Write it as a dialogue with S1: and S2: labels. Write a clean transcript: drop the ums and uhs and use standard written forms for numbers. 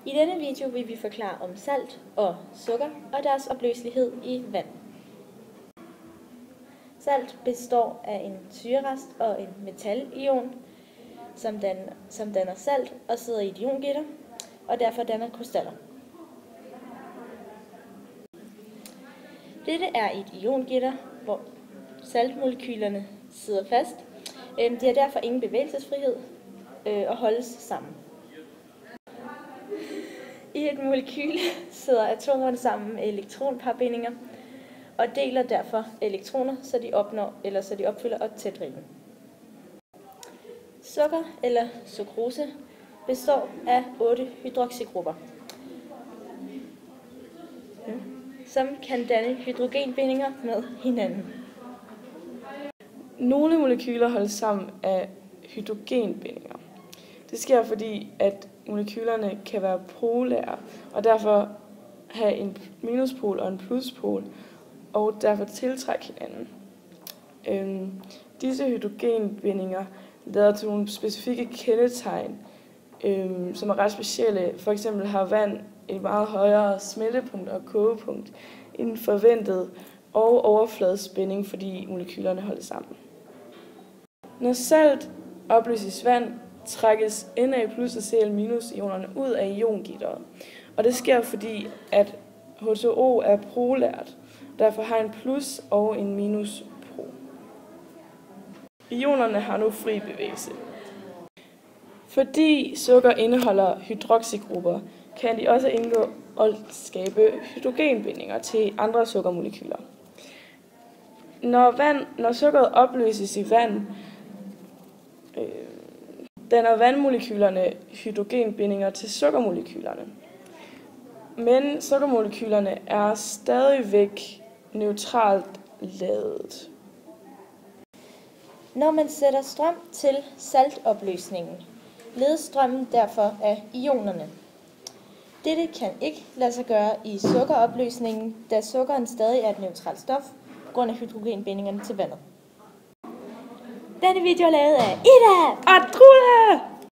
S1: I denne video vil vi forklare om salt og sukker og deres opløselighed i vand. Salt består af en syrerest og en metalion, som danner salt og sidder i et iongitter, og derfor danner krystaller. Dette er et iongitter, hvor saltmolekylerne sidder fast. De har derfor ingen bevægelsesfrihed og holdes sammen. I et molekyl sidder atomerne sammen med elektronparbindinger og deler derfor elektroner, så de opfylder et tetraeden. Sukker eller sukrose består af 8 hydroxygrupper, som kan danne hydrogenbindinger med hinanden.
S2: Nogle molekyler holdes sammen af hydrogenbindinger. Det sker fordi, at molekylerne kan være polære og derfor have en minuspol og en pluspol, og derfor tiltrække hinanden. Disse hydrogenbindinger leder til nogle specifikke kendetegn, som er ret specielle. For eksempel har vand et meget højere smeltepunkt og kogepunkt end forventet, og overfladespænding, fordi molekylerne holder sammen. Når salt opløses i vand, trækkes Na+ og Cl- ionerne ud af iongitteret. Og det sker fordi, at H2O er polært, derfor har en plus og en minuspol. Ionerne har nu fri bevægelse. Fordi sukker indeholder hydroxygrupper, kan de også indgå og skabe hydrogenbindinger til andre sukkermolekyler. Når sukkeret opløses i vand, danner vandmolekylerne hydrogenbindinger til sukkermolekylerne. Men sukkermolekylerne er stadigvæk neutralt ladet.
S1: Når man sætter strøm til saltopløsningen, ledes strømmen derfor af ionerne. Dette kan ikke lade sig gøre i sukkeropløsningen, da sukkeren stadig er et neutralt stof på grund af hydrogenbindingerne til vandet. Denne video er lavet af Ida
S2: og Trude!